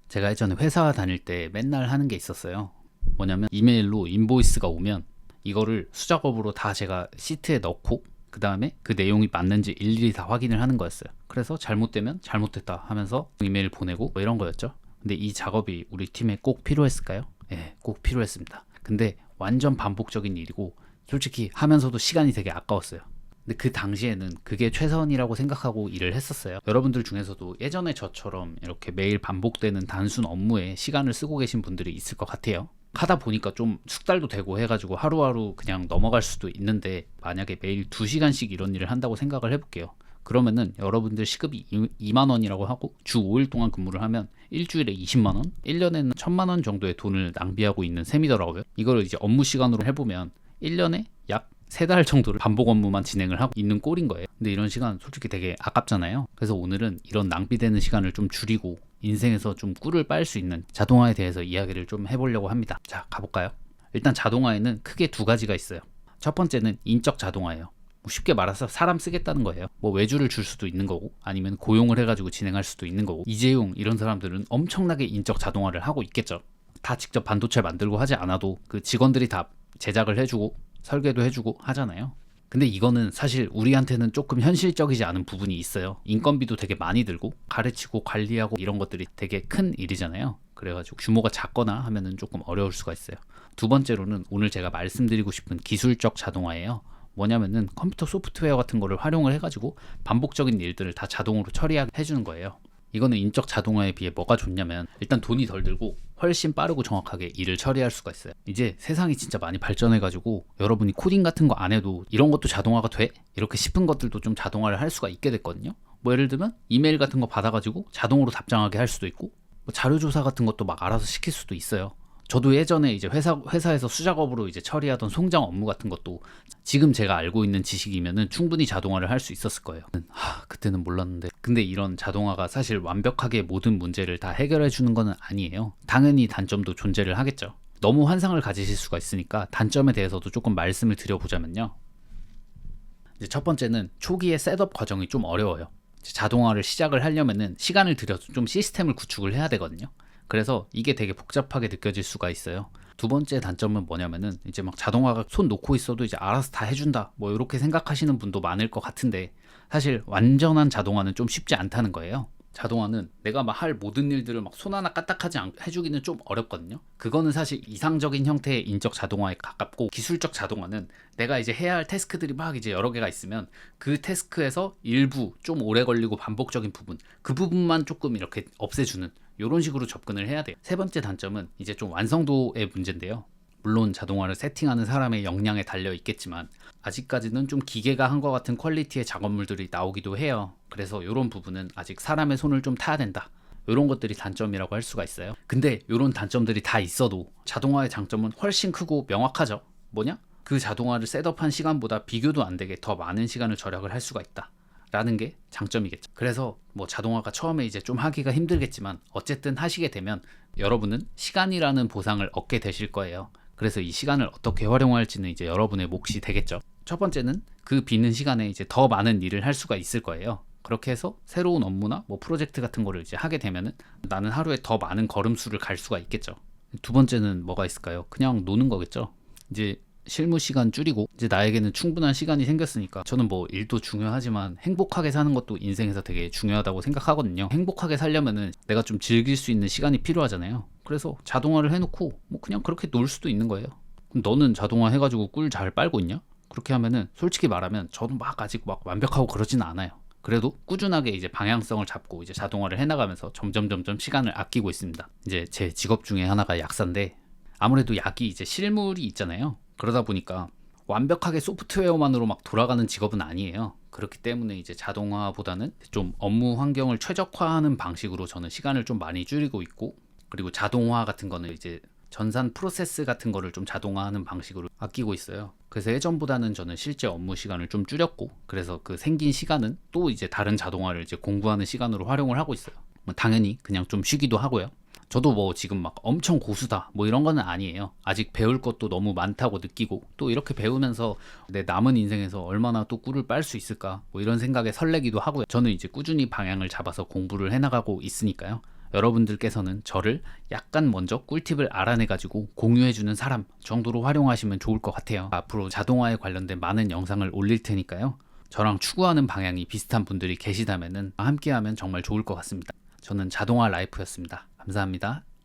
제가 예전에 회사 다닐 때 맨날 하는 게 있었어요. 뭐냐면 이메일로 인보이스가 오면 이거를 수작업으로 다 제가 시트에 넣고 그 다음에 그 내용이 맞는지 일일이 다 확인을 하는 거였어요. 그래서 잘못되면 잘못됐다 하면서 이메일 보내고 뭐 이런 거였죠. 근데 이 작업이 우리 팀에 꼭 필요했을까요? 네, 꼭 필요했습니다. 근데 완전 반복적인 일이고 솔직히 하면서도 시간이 되게 아까웠어요. 근데 그 당시에는 그게 최선이라고 생각하고 일을 했었어요. 여러분들 중에서도 예전에 저처럼 이렇게 매일 반복되는 단순 업무에 시간을 쓰고 계신 분들이 있을 것 같아요. 하다 보니까 좀 숙달도 되고 해가지고 하루하루 그냥 넘어갈 수도 있는데, 만약에 매일 2시간씩 이런 일을 한다고 생각을 해볼게요. 그러면은 여러분들 시급이 2만 원이라고 하고 주 5일 동안 근무를 하면 일주일에 20만 원, 1년에는 1000만 원 정도의 돈을 낭비하고 있는 셈이더라고요. 이걸 이제 업무 시간으로 해보면 1년에 약 3달 정도를 반복 업무만 진행을 하고 있는 꼴인 거예요. 근데 이런 시간 솔직히 되게 아깝잖아요. 그래서 오늘은 이런 낭비되는 시간을 좀 줄이고 인생에서 좀 꿀을 빨 수 있는 자동화에 대해서 이야기를 좀 해보려고 합니다. 자, 가볼까요? 일단 자동화에는 크게 2가지가 있어요. 첫 번째는 인적 자동화예요. 쉽게 말해서 사람 쓰겠다는 거예요. 뭐 외주를 줄 수도 있는 거고 아니면 고용을 해가지고 진행할 수도 있는 거고, 이재용 이런 사람들은 엄청나게 인적 자동화를 하고 있겠죠. 다 직접 반도체 만들고 하지 않아도 그 직원들이 다 제작을 해주고 설계도 해주고 하잖아요. 근데 이거는 사실 우리한테는 조금 현실적이지 않은 부분이 있어요. 인건비도 되게 많이 들고 가르치고 관리하고 이런 것들이 되게 큰 일이잖아요. 그래가지고 규모가 작거나 하면은 조금 어려울 수가 있어요. 두 번째로는 오늘 제가 말씀드리고 싶은 기술적 자동화예요. 뭐냐면은 컴퓨터 소프트웨어 같은 거를 활용을 해가지고 반복적인 일들을 다 자동으로 처리하게 해주는 거예요. 이거는 인적 자동화에 비해 뭐가 좋냐면 일단 돈이 덜 들고 훨씬 빠르고 정확하게 일을 처리할 수가 있어요. 이제 세상이 진짜 많이 발전해가지고 여러분이 코딩 같은 거 안 해도 이런 것도 자동화가 돼? 이렇게 싶은 것들도 좀 자동화를 할 수가 있게 됐거든요. 뭐 예를 들면 이메일 같은 거 받아가지고 자동으로 답장하게 할 수도 있고, 뭐 자료조사 같은 것도 막 알아서 시킬 수도 있어요. 저도 예전에 이제 회사에서 수작업으로 이제 처리하던 송장 업무 같은 것도 지금 제가 알고 있는 지식이면은 충분히 자동화를 할 수 있었을 거예요. 그때는 몰랐는데. 근데 이런 자동화가 사실 완벽하게 모든 문제를 다 해결해 주는 건 아니에요. 당연히 단점도 존재를 하겠죠. 너무 환상을 가지실 수가 있으니까 단점에 대해서도 조금 말씀을 드려보자면요. 이제 첫 번째는 초기에 셋업 과정이 좀 어려워요. 자동화를 시작을 하려면은 시간을 들여서 좀 시스템을 구축을 해야 되거든요. 그래서 이게 되게 복잡하게 느껴질 수가 있어요. 두 번째 단점은 뭐냐면은 이제 막 자동화가 손 놓고 있어도 이제 알아서 다 해준다 뭐 이렇게 생각하시는 분도 많을 것 같은데, 사실 완전한 자동화는 좀 쉽지 않다는 거예요. 자동화는 내가 막 할 모든 일들을 막 손 하나 까딱하지 해주기는 좀 어렵거든요. 그거는 사실 이상적인 형태의 인적 자동화에 가깝고, 기술적 자동화는 내가 이제 해야 할 태스크들이 막 이제 여러 개가 있으면 그 태스크에서 일부 좀 오래 걸리고 반복적인 부분, 그 부분만 조금 이렇게 없애주는 이런 식으로 접근을 해야 돼요. 세 번째 단점은 이제 좀 완성도의 문제인데요. 물론 자동화를 세팅하는 사람의 역량에 달려 있겠지만 아직까지는 좀 기계가 한 것 같은 퀄리티의 작업물들이 나오기도 해요. 그래서 이런 부분은 아직 사람의 손을 좀 타야 된다, 이런 것들이 단점이라고 할 수가 있어요. 근데 이런 단점들이 다 있어도 자동화의 장점은 훨씬 크고 명확하죠. 뭐냐? 그 자동화를 셋업한 시간보다 비교도 안 되게 더 많은 시간을 절약을 할 수가 있다 라는 게 장점이겠죠. 그래서 뭐 자동화가 처음에 이제 좀 하기가 힘들겠지만 어쨌든 하시게 되면 여러분은 시간이라는 보상을 얻게 되실 거예요. 그래서 이 시간을 어떻게 활용할지는 이제 여러분의 몫이 되겠죠. 첫 번째는 그 비는 시간에 이제 더 많은 일을 할 수가 있을 거예요. 그렇게 해서 새로운 업무나 뭐 프로젝트 같은 거를 이제 하게 되면은 나는 하루에 더 많은 걸음수를 갈 수가 있겠죠. 두 번째는 뭐가 있을까요? 그냥 노는 거겠죠. 이제 실무 시간 줄이고 이제 나에게는 충분한 시간이 생겼으니까, 저는 뭐 일도 중요하지만 행복하게 사는 것도 인생에서 되게 중요하다고 생각하거든요. 행복하게 살려면은 내가 좀 즐길 수 있는 시간이 필요하잖아요. 그래서 자동화를 해놓고 뭐 그냥 그렇게 놀 수도 있는 거예요. 그럼 너는 자동화 해가지고 꿀 잘 빨고 있냐? 그렇게 하면은 솔직히 말하면 저도 막 아직 막 완벽하고 그러지는 않아요. 그래도 꾸준하게 이제 방향성을 잡고 이제 자동화를 해나가면서 점점 시간을 아끼고 있습니다. 이제 제 직업 중에 하나가 약사인데, 아무래도 약이 이제 실물이 있잖아요. 그러다 보니까 완벽하게 소프트웨어만으로 막 돌아가는 직업은 아니에요. 그렇기 때문에 이제 자동화보다는 좀 업무 환경을 최적화하는 방식으로 저는 시간을 좀 많이 줄이고 있고, 그리고 자동화 같은 거는 이제 전산 프로세스 같은 거를 좀 자동화하는 방식으로 아끼고 있어요. 그래서 예전보다는 저는 실제 업무 시간을 좀 줄였고, 그래서 그 생긴 시간은 또 이제 다른 자동화를 이제 공부하는 시간으로 활용을 하고 있어요. 당연히 그냥 좀 쉬기도 하고요. 저도 뭐 지금 막 엄청 고수다 뭐 이런 거는 아니에요. 아직 배울 것도 너무 많다고 느끼고, 또 이렇게 배우면서 내 남은 인생에서 얼마나 또 꿀을 빨 수 있을까 뭐 이런 생각에 설레기도 하고요. 저는 이제 꾸준히 방향을 잡아서 공부를 해나가고 있으니까요. 여러분들께서는 저를 약간 먼저 꿀팁을 알아내가지고 공유해주는 사람 정도로 활용하시면 좋을 것 같아요. 앞으로 자동화에 관련된 많은 영상을 올릴 테니까요. 저랑 추구하는 방향이 비슷한 분들이 계시다면 함께하면 정말 좋을 것 같습니다. 저는 자동화 라이프였습니다. 감사합니다.